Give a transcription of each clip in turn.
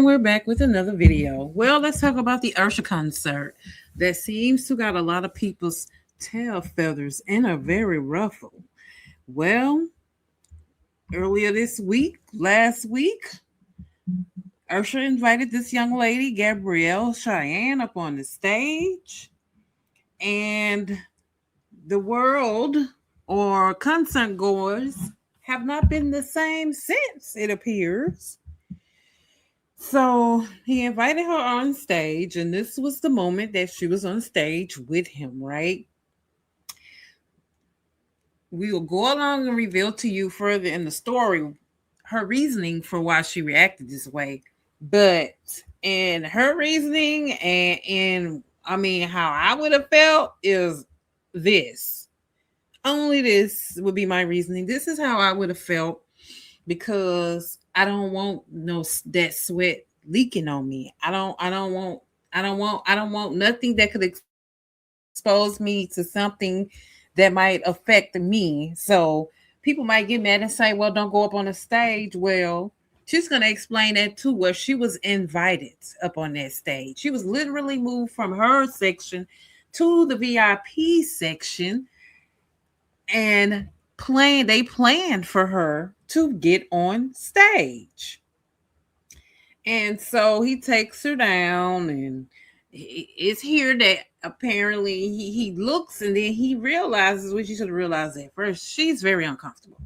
And we're back with another video. Well, let's talk about the Usher concert that seems to got a lot of people's tail feathers in a very ruffle. Well, earlier this week, last week, Usher invited this young lady, Gabrielle Cheyenne, up on the stage, and the world or concert goers have not been the same since, it appears. So he invited her on stage, and this was the moment that she was on stage with him, right? We will go along and reveal to you further in the story her reasoning for why she reacted this way. But in her reasoning and in, I mean, how I would have felt is this. Only this would be my reasoning. This is how I would have felt because I don't want that sweat leaking on me. I don't want nothing that could expose me to something that might affect me. So people might get mad and say, well, don't go up on the stage. Well, she's going to explain that too, where she was invited up on that stage. She was literally moved from her section to the VIP section, and they planned for her to get on stage. And so he takes her down, and it's here that apparently he looks, and then he realizes what you should have realized at first. She's very uncomfortable.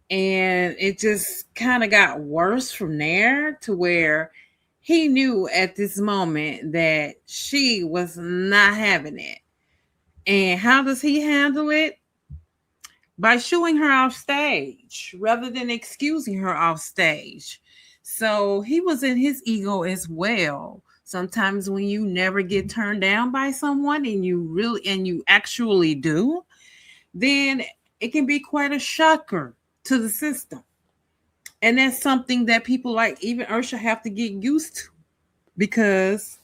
And it just kind of got worse from there to where he knew at this moment that she was not having it. And how does he handle it? By shooing her off stage rather than excusing her off stage. So he was in his ego as well. Sometimes when you never get turned down by someone and you actually do, then it can be quite a shocker to the system. And that's something that people like even Usher have to get used to, because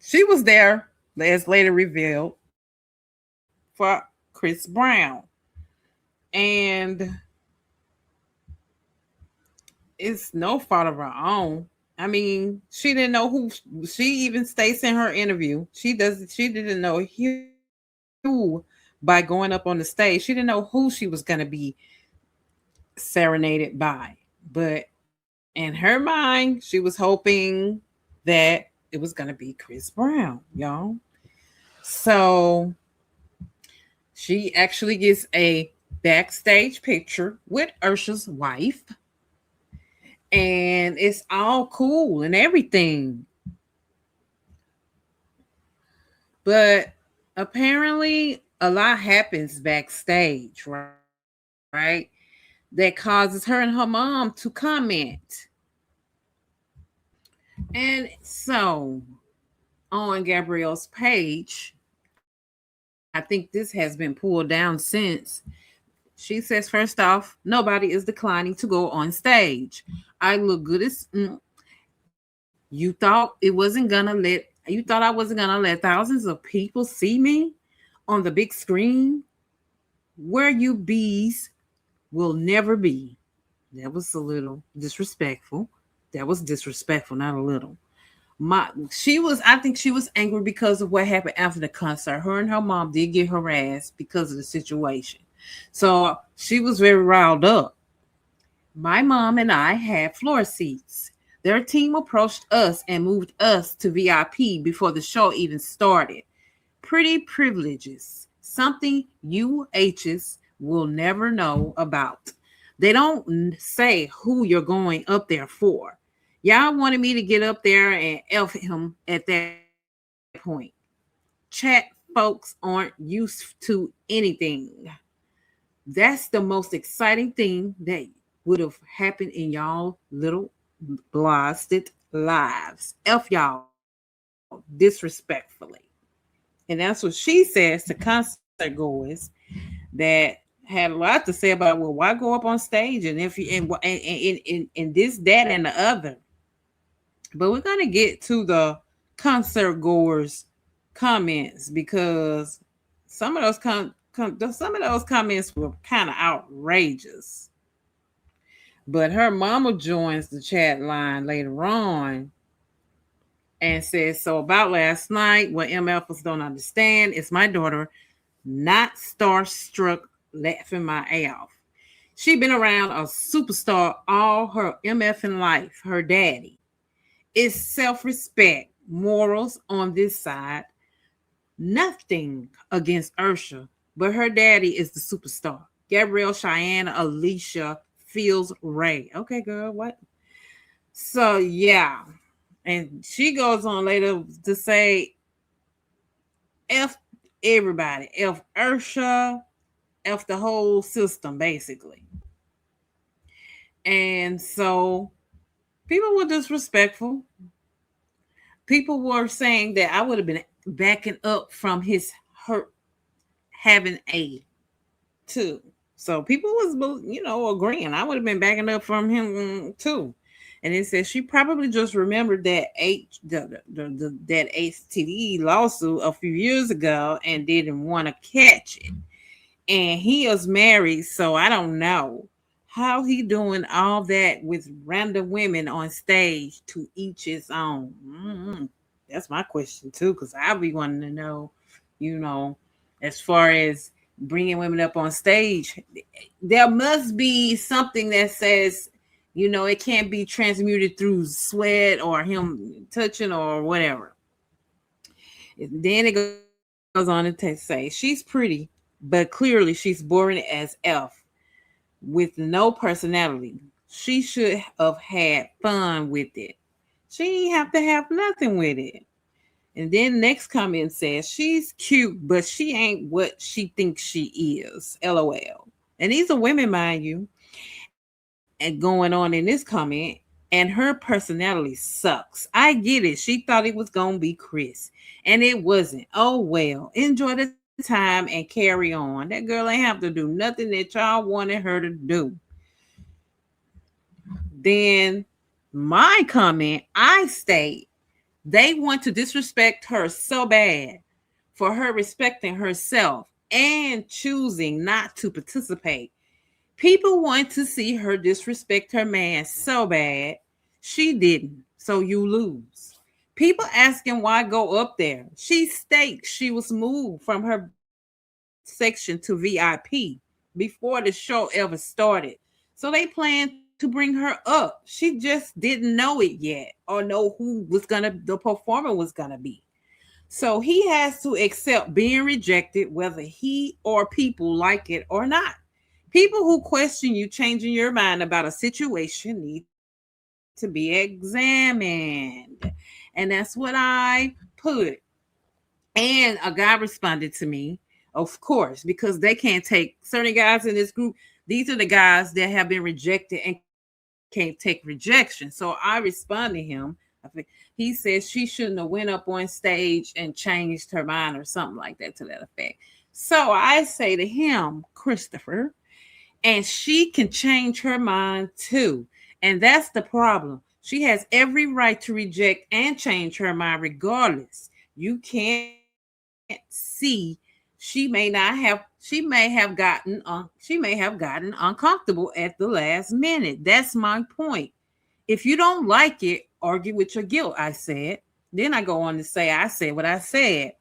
she was there, as later revealed, for Chris Brown. And it's no fault of her own. I mean, she didn't know who. She even states in her interview she didn't know who by going up on the stage. She didn't know who she was going to be serenaded by. But in her mind, she was hoping that it was going to be Chris Brown, y'all. So she actually gets a backstage picture with Usher's wife, and it's all cool and everything. But apparently, a lot happens backstage, right? That causes her and her mom to comment. And so, on Gabrielle's page, I think this has been pulled down since. She says, first off, nobody is declining to go on stage. I look good as you thought I wasn't gonna let thousands of people see me on the big screen. Where you bees will never be. That was a little disrespectful. That was disrespectful, not a little. I think she was angry because of what happened after the concert. Her and her mom did get harassed because of the situation. So she was very riled up. My mom and I had floor seats. Their team approached us and moved us to VIP before the show even started. Pretty privileges, something you H's will never know about. They don't say who you're going up there for. Y'all wanted me to get up there and F him at that point. Chat folks aren't used to anything. That's the most exciting thing that would have happened in y'all little blasted lives. F y'all disrespectfully. And that's what she says to concert goers that had a lot to say about, well, why go up on stage and if you and this, that, and the other. But we're gonna get to the concert goers comments because some of some of those comments were kind of outrageous. But her mama joins the chat line later on and says, so about last night, what MFers don't understand is my daughter not starstruck laughing my A off. She been around a superstar all her MFing life, her daddy. It's self-respect, morals on this side. Nothing against Usher, but her daddy is the superstar. Gabrielle, Cheyenne, Alicia, Fields, Ray. Okay, girl, what? So yeah. And she goes on later to say F everybody, F Usher, F the whole system, basically. And so people were disrespectful. People were saying that I would have been backing up from his hurt having a too. So people was, agreeing. I would have been backing up from him too. And it says she probably just remembered that that HTD lawsuit a few years ago and didn't want to catch it. And he is married, so I don't know how he doing all that with random women on stage. To each his own. That's my question too, because I'll be wanting to know, you know, as far as bringing women up on stage, there must be something that says, it can't be transmuted through sweat or him touching or whatever. Then it goes on to say she's pretty, but clearly she's boring as F with no personality. She should have had fun with it. She ain't have to have nothing with it. And then next comment says she's cute, but she ain't what she thinks she is. LOL. And these are women, mind you, and going on in this comment. And her personality sucks. I get it. She thought it was gonna be Chris, and it wasn't. Oh well. Enjoy the time and carry on. That girl ain't have to do nothing that y'all wanted her to do. Then my comment, I state they want to disrespect her so bad for her respecting herself and choosing not to participate. People want to see her disrespect her man so bad. She didn't, so you lose. People asking why go up there. She states she was moved from her section to VIP before the show ever started. So they planned to bring her up. She just didn't know it yet or know who was gonna the performer was gonna be. So he has to accept being rejected, whether he or people like it or not. People who question you changing your mind about a situation need to be examined. And that's what I put. And a guy responded to me, of course, because they can't take certain guys in this group. These are the guys that have been rejected and can't take rejection. So I responded to him. He said she shouldn't have went up on stage and changed her mind or something like that to that effect. So I say to him, Christopher, and she can change her mind too. And that's the problem. She has every right to reject and change her mind regardless. You can't see she may have gotten uncomfortable at the last minute. That's my point. If you don't like it, argue with your guilt, I said. Then I go on to say, I said what I said.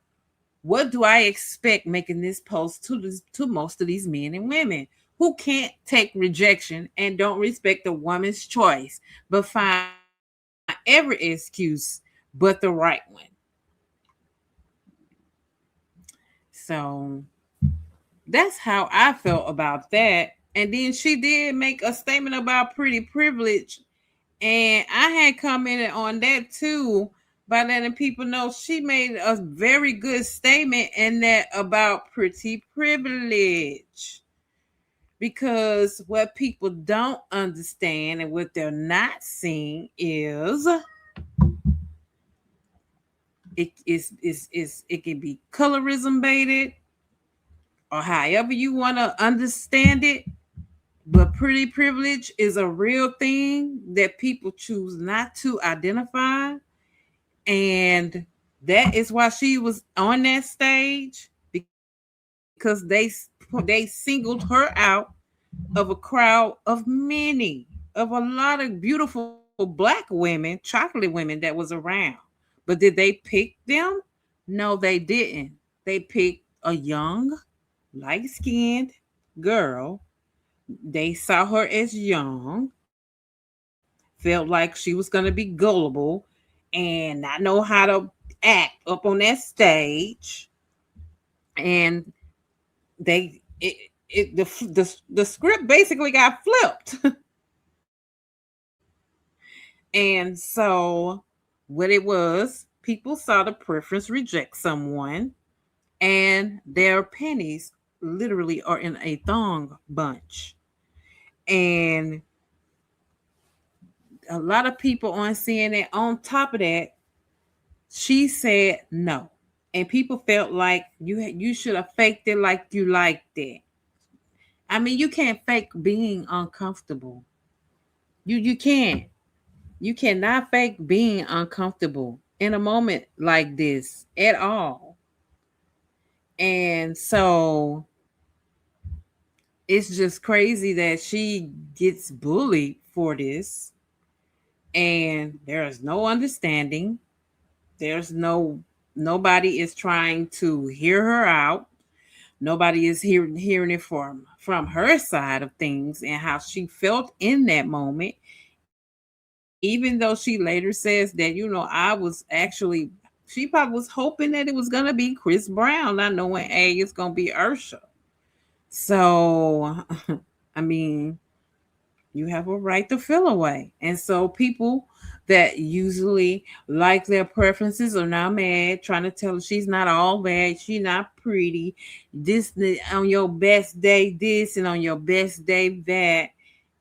What do I expect making this post to most of these men and women who can't take rejection and don't respect a woman's choice, but find every excuse but the right one? So that's how I felt about that. And then she did make a statement about pretty privilege. And I had commented on that too by letting people know she made a very good statement in that about pretty privilege. Because what people don't understand and what they're not seeing is it can be colorism baited or however you want to understand it. But pretty privilege is a real thing that people choose not to identify. And that is why she was on that stage, because they singled her out of a crowd of many. of a lot of beautiful black women, chocolate women that was around. But did they pick them? No, they didn't. They picked a young, light skinned girl. They saw her as young, felt like she was going to be gullible and not know how to act up on that stage. And the script basically got flipped. And so what it was, people saw the preference reject someone, and their panties literally are in a thong bunch. And a lot of people on CNN, on top of that, she said no. And people felt like you should have faked it like you liked it. I mean, you can't fake being uncomfortable. You can't. You cannot fake being uncomfortable in a moment like this at all. And so it's just crazy that she gets bullied for this, and there is no understanding. There's nobody is trying to hear her out. Nobody is hearing it from her side of things and how she felt in that moment. Even though she later says that, I was actually, she probably was hoping that it was gonna be Chris Brown, not knowing, hey, it's gonna be Usher. So I mean, you have a right to feel away. And so people that usually like their preferences are now mad, trying to tell her she's not all that, she's not pretty. On your best day, this, and on your best day, that.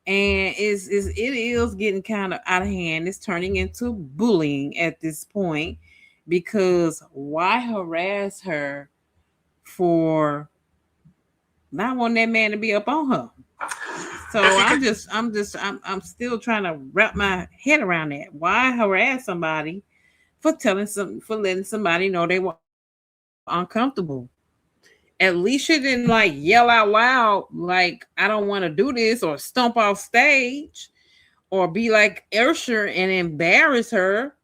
And it is getting kind of out of hand. It's turning into bullying at this point, because why harass her for not wanting that man to be up on her? So I'm still trying to wrap my head around that. Why harass somebody for letting somebody know they were uncomfortable? At least you didn't like yell out loud like I don't want to do this, or stomp off stage, or be like Usher and embarrass her.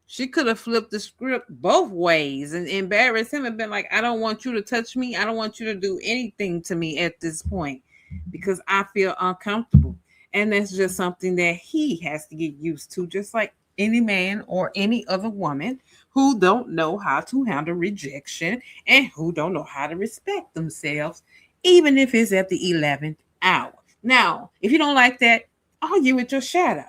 She could have flipped the script both ways and embarrassed him and been like, I don't want you to touch me. I don't want you to do anything to me at this point because I feel uncomfortable. And that's just something that he has to get used to, just like any man or any other woman who don't know how to handle rejection and who don't know how to respect themselves, even if it's at the 11th hour. Now, if you don't like that, argue with your shadow.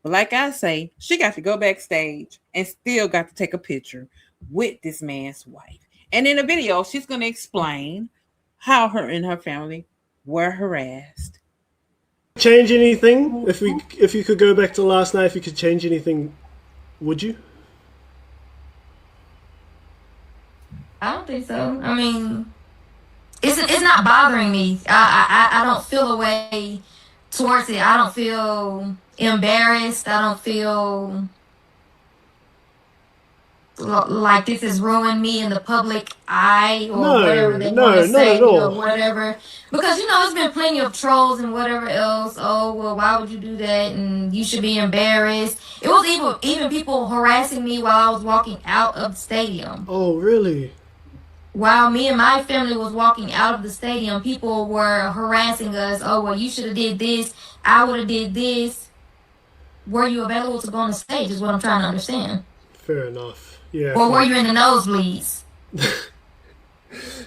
But like I say, she got to go backstage and still got to take a picture with this man's wife. And in the video, she's going to explain how her and her family were harassed. Change anything? If you could go back to last night, if you could change anything, would you? I don't think so. I mean, it's not bothering me. I don't feel a way towards it. I don't feel embarrassed. I don't feel like this has ruined me in the public eye or No, whatever they want to no, not at say or all. whatever. Because, it's been plenty of trolls and whatever else. Oh, well, why would you do that? And you should be embarrassed. It was even people harassing me while I was walking out of the stadium. Oh, really? While me and my family was walking out of the stadium, people were harassing us. Oh, well, you should have did this. I would have did this. Were you available to go on the stage is what I'm trying to understand. Fair enough. Yeah. Or were you in the nosebleeds?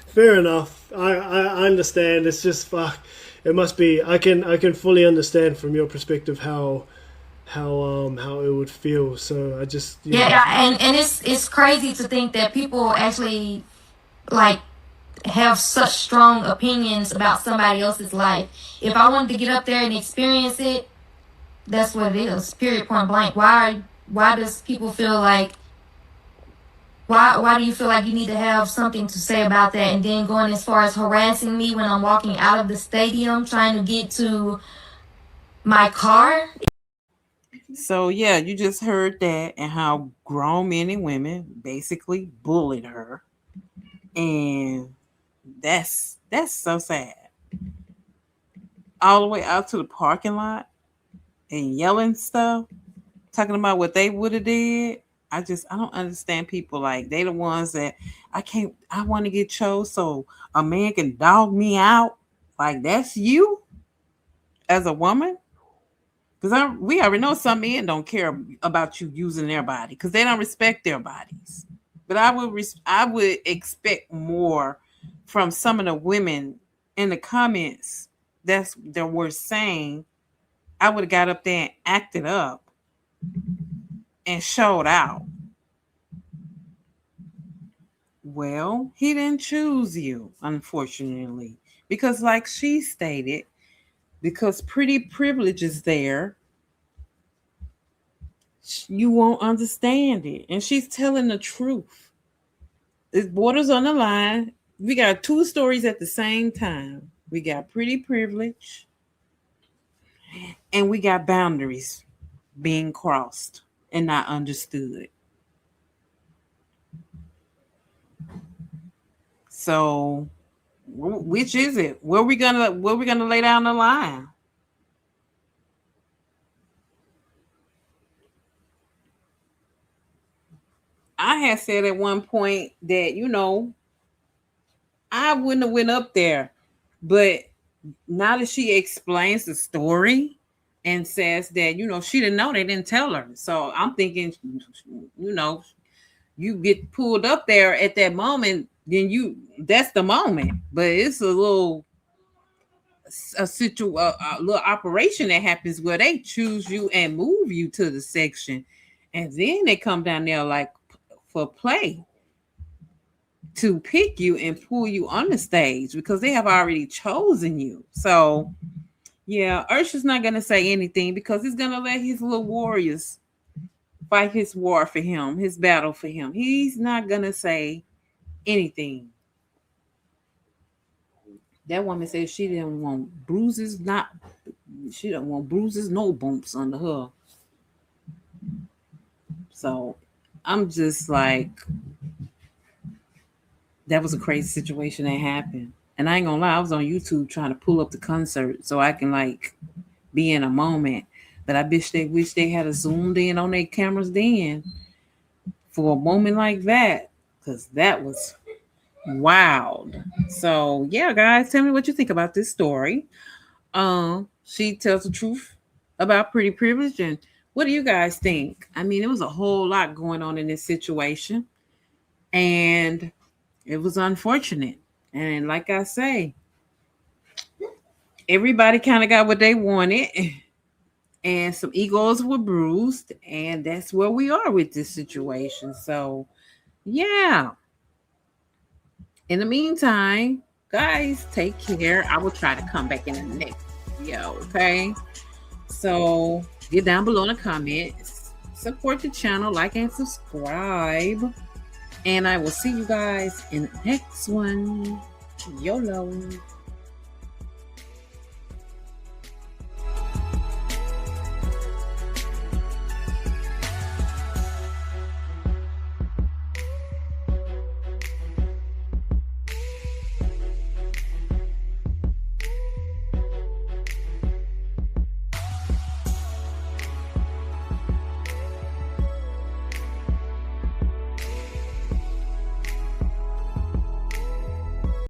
Fair enough. I understand. It's just fuck. It must be. I can fully understand from your perspective how it would feel. So I just yeah and it's crazy to think that people actually like have such strong opinions about somebody else's life. If I wanted to get up there and experience it, that's what it is. Period. Point blank. Why does people feel like why do you feel like you need to have something to say about that, and then going as far as harassing me when I'm walking out of the stadium trying to get to my car? So yeah, you just heard that and how grown men and women basically bullied her. And that's so sad. All the way out to the parking lot. and yelling stuff, talking about what they would have did. I don't understand people like they the ones that I want to get chose so a man can dog me out. Like that's you as a woman? Because we already know some men don't care about you using their body because they don't respect their bodies. But I would expect more from some of the women in the comments that were saying. I would have got up there and acted up and showed out. Well, he didn't choose you, unfortunately, because like she stated, because pretty privilege is there, you won't understand it. And she's telling the truth. It borders on the line. We got two stories at the same time. We got pretty privilege and we got boundaries being crossed and not understood. So which is it? Where we gonna lay down the line? I had said at one point that I wouldn't have went up there, but now that she explains the story and says that she didn't know, they didn't tell her. So I'm thinking, you know, you get pulled up there at that moment, then that's the moment. But it's a little operation that happens where they choose you and move you to the section, and then they come down there like for play to pick you and pull you on the stage because they have already chosen you. So yeah, Usher's not gonna say anything because he's gonna let his little warriors fight his war for him, his battle for him. He's not gonna say anything. That woman said she didn't want bruises, she didn't want bruises, no bumps under her. So I'm just like, that was a crazy situation that happened. And I ain't gonna lie, I was on YouTube trying to pull up the concert so I can like be in a moment. But I wish they had a zoomed in on their cameras then for a moment like that. Because that was wild. So yeah, guys, tell me what you think about this story. She tells the truth about pretty privilege, and what do you guys think? I mean, it was a whole lot going on in this situation, and it was unfortunate. And like I say, everybody kind of got what they wanted, and some egos were bruised, and that's where we are with this situation. So, yeah. In the meantime, guys, take care. I will try to come back in the next video, okay? So, get down below in the comments, support the channel, like and subscribe. And I will see you guys in the next one. YOLO.